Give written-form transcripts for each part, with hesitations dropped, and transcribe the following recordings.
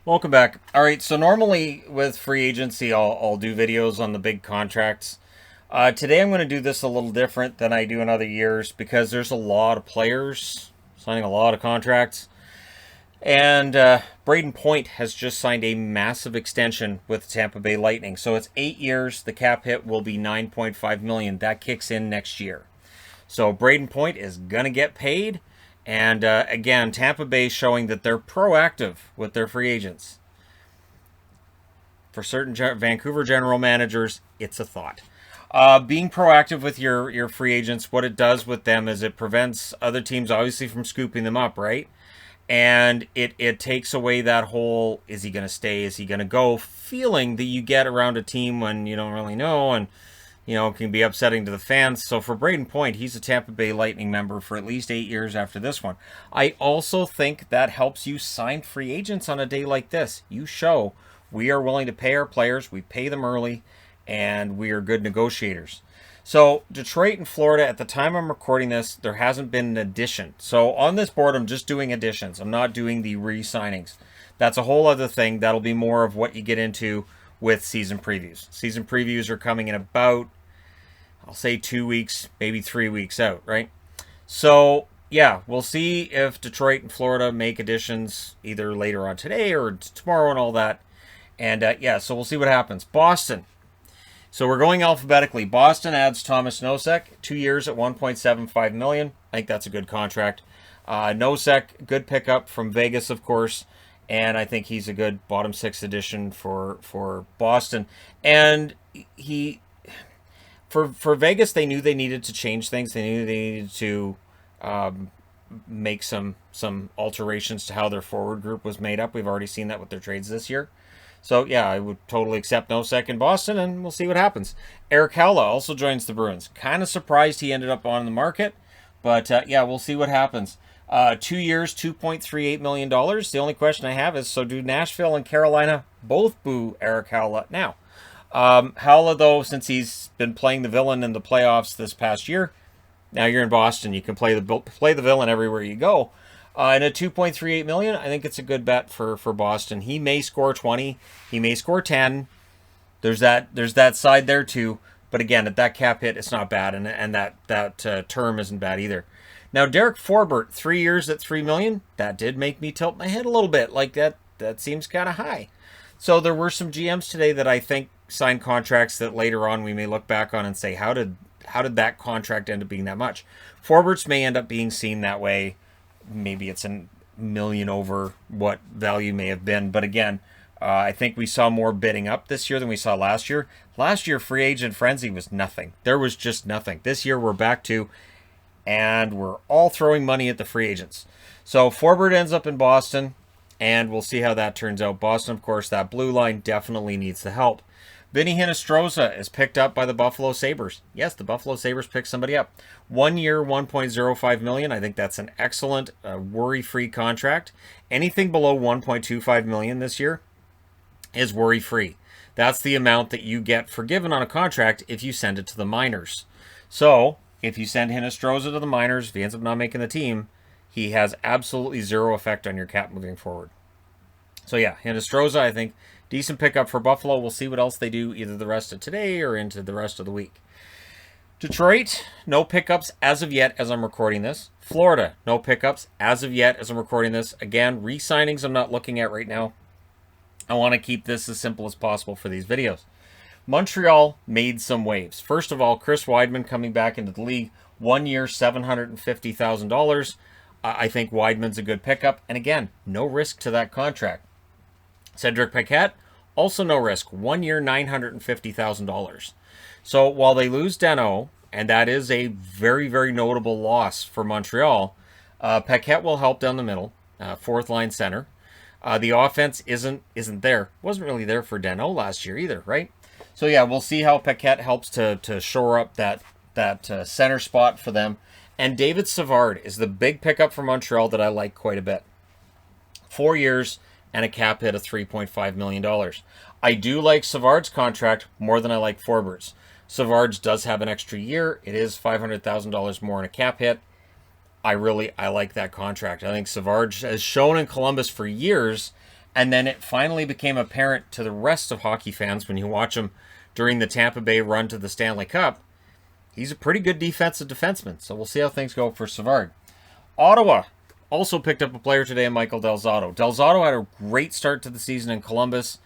Welcome back. All right, so normally with free agency, I'll do videos on the big contracts. Today I'm going to do this a little different than I do in other years because there's a lot of players signing a lot of contracts. And Braden Point has just signed a massive extension with Tampa Bay Lightning. So it's 8 years. The cap hit will be $9.5 million. That kicks in next year. So Braden Point is going to get paid. And again, Tampa Bay showing that they're proactive with their free agents. For certain Vancouver general managers, it's a thought. Being proactive with your free agents, what it does with them is it prevents other teams, obviously, from scooping them up, right? And it takes away that whole, is he going to stay, is he going to go, feeling that you get around a team when you don't really know, and it can be upsetting to the fans. So for Braden Point, he's a Tampa Bay Lightning member for at least 8 years after this one. I also think that helps you sign free agents on a day like this. You show we are willing to pay our players, we pay them early, and we are good negotiators. So Detroit and Florida, at the time I'm recording this, there hasn't been an addition. So on this board, I'm just doing additions. I'm not doing the re-signings. That's a whole other thing. That'll be more of what you get into with season previews. Season previews are coming in about, I'll say 2 weeks, maybe 3 weeks out, right? So, yeah, we'll see if Detroit and Florida make additions either later on today or tomorrow and all that. And, yeah, so we'll see what happens. Boston. So we're going alphabetically. Boston adds Thomas Nosek, 2 years at $1.75 million. I think that's a good contract. Nosek, good pickup from Vegas, of course. And I think he's a good bottom six addition for Boston. And for Vegas, they knew they needed to change things. They knew they needed to make some alterations to how their forward group was made up. We've already seen that with their trades this year. So, yeah, I would totally accept Nosek in Boston, and we'll see what happens. Erik Haula also joins the Bruins. Kind of surprised he ended up on the market, but, yeah, we'll see what happens. 2 years, $2.38 million. The only question I have is, so do Nashville and Carolina both boo Erik Haula now? Haula, though, since he's been playing the villain in the playoffs this past year, now you're in Boston. You can play the villain everywhere you go. And at $2.38 million, I think it's a good bet for Boston. He may score 20. He may score 10. There's that side there too. But again, at that cap hit, it's not bad, and that term isn't bad either. Now, Derek Forbert, 3 years at $3 million. That did make me tilt my head a little bit. Like that seems kind of high. So there were some GMs today that I think signed contracts that later on we may look back on and say, how did that contract end up being that much? Forbert's may end up being seen that way. Maybe it's a million over what value may have been. But again, I think we saw more bidding up this year than we saw last year. Last year, free agent frenzy was nothing. There was just nothing. This year, we're back to, and we're all throwing money at the free agents. So Forbert ends up in Boston, and we'll see how that turns out. Boston, of course, that blue line definitely needs the help. Vinny Hinastroza is picked up by the Buffalo Sabres. Yes, the Buffalo Sabres picked somebody up. 1 year, $1.05 million. I think that's an excellent, worry-free contract. Anything below $1.25 million this year is worry-free. That's the amount that you get forgiven on a contract if you send it to the minors. So, if you send Hinastroza to the minors, if he ends up not making the team, he has absolutely zero effect on your cap moving forward. So yeah, Hinastroza, I think, decent pickup for Buffalo. We'll see what else they do either the rest of today or into the rest of the week. Detroit, no pickups as of yet as I'm recording this. Florida, no pickups as of yet as I'm recording this. Again, re-signings I'm not looking at right now. I want to keep this as simple as possible for these videos. Montreal made some waves. First of all, Chris Weidman coming back into the league. 1 year, $750,000. I think Weidman's a good pickup. And again, no risk to that contract. Cedric Paquette, also no risk. 1 year, $950,000. So while they lose Danault, and that is a very, very notable loss for Montreal, Paquette will help down the middle, fourth line center. The offense isn't there. Wasn't really there for Danault last year either, right? So yeah, we'll see how Paquette helps to shore up that center spot for them. And David Savard is the big pickup for Montreal that I like quite a bit. 4 years and a cap hit of $3.5 million. I do like Savard's contract more than I like Forbert's. Savard's does have an extra year. It is $500,000 more in a cap hit. I like that contract. I think Savard has shown in Columbus for years And then it finally became apparent to the rest of hockey fans when you watch him during the Tampa Bay run to the Stanley Cup. He's a pretty good defensive defenseman, so we'll see how things go for Savard. Ottawa also picked up a player today, Michael Delzado. Delzado had a great start to the season in Columbus,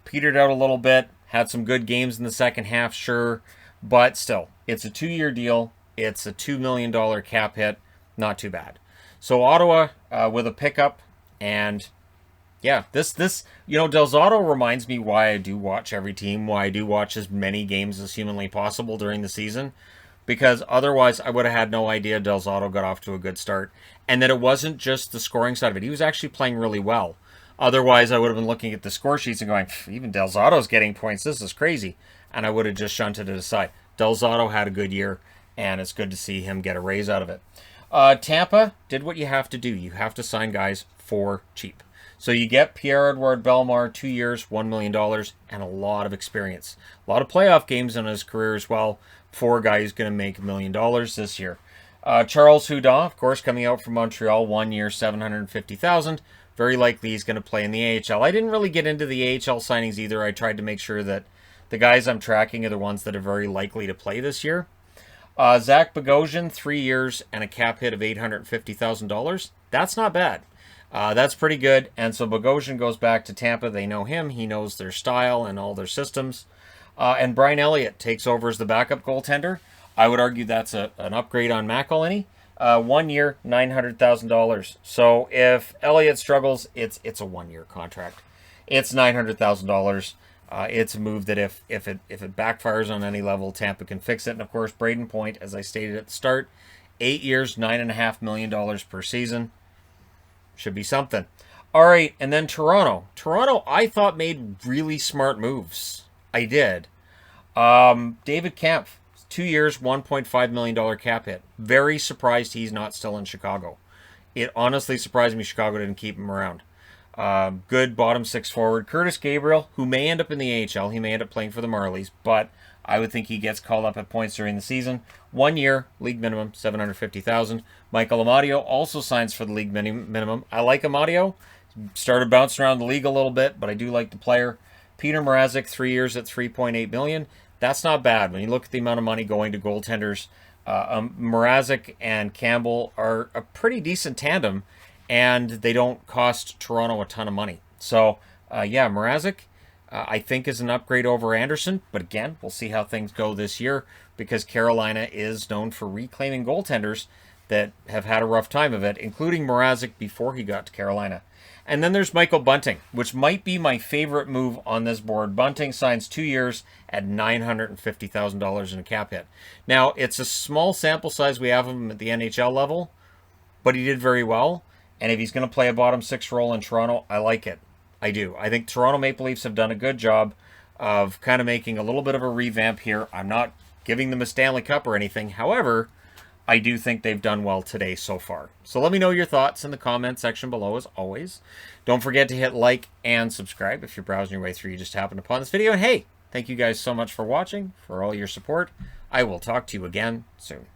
petered out a little bit, had some good games in the second half, sure, but still, it's a 2-year deal. It's a $2 million cap hit. Not too bad. So Ottawa with a pickup, and yeah, this Delzado reminds me why I do watch every team, why I do watch as many games as humanly possible during the season, because otherwise I would have had no idea Delzado got off to a good start, and that it wasn't just the scoring side of it. He was actually playing really well. Otherwise, I would have been looking at the score sheets and going, even Delzado's getting points. This is crazy. And I would have just shunted it aside. Delzado had a good year, and it's good to see him get a raise out of it. Tampa did what you have to do. You have to sign guys for cheap. So you get Pierre-Edouard Bellemare, 2 years, $1 million, and a lot of experience. A lot of playoff games in his career as well for a guy who's going to make $1 million this year. Charles Huda, of course, coming out from Montreal, 1 year, $750,000. Very likely he's going to play in the AHL. I didn't really get into the AHL signings either. I tried to make sure that the guys I'm tracking are the ones that are very likely to play this year. Zach Pagosian, 3 years and a cap hit of $850,000. That's not bad. That's pretty good. And so Pagosian goes back to Tampa. They know him. He knows their style and all their systems. And Brian Elliott takes over as the backup goaltender. I would argue that's an upgrade on McElhinney. 1 year, $900,000. So if Elliott struggles, it's a 1-year contract. It's $900,000. It's a move that if it backfires on any level, Tampa can fix it. And of course, Braden Point, as I stated at the start, 8 years, $9.5 million per season. Should be something. All right, and then Toronto. Toronto, I thought, made really smart moves. I did. David Kampf, 2 years, $1.5 million cap hit. Very surprised he's not still in Chicago. It honestly surprised me Chicago didn't keep him around. Good bottom six forward. Curtis Gabriel, who may end up in the AHL. He may end up playing for the Marlies, but I would think he gets called up at points during the season. 1 year, league minimum, $750,000. Michael Amadio also signs for the league minimum. I like Amadio. Started bouncing around the league a little bit, but I do like the player. Peter Mrazek, 3 years at $3.8 million. That's not bad when you look at the amount of money going to goaltenders. Mrazek and Campbell are a pretty decent tandem, and they don't cost Toronto a ton of money. So, yeah, Mrazek, I think, is an upgrade over Anderson. But again, we'll see how things go this year, because Carolina is known for reclaiming goaltenders that have had a rough time of it, including Mrazek before he got to Carolina. And then there's Michael Bunting, which might be my favorite move on this board. Bunting signs 2 years at $950,000 in a cap hit. Now, it's a small sample size we have of him at the NHL level, but he did very well. And if he's going to play a bottom six role in Toronto, I like it. I do. I think Toronto Maple Leafs have done a good job of kind of making a little bit of a revamp here. I'm not giving them a Stanley Cup or anything. However, I do think they've done well today so far. So let me know your thoughts in the comment section below, as always. Don't forget to hit like and subscribe if you're browsing your way through. You just happened upon this video. And hey, thank you guys so much for watching, for all your support. I will talk to you again soon.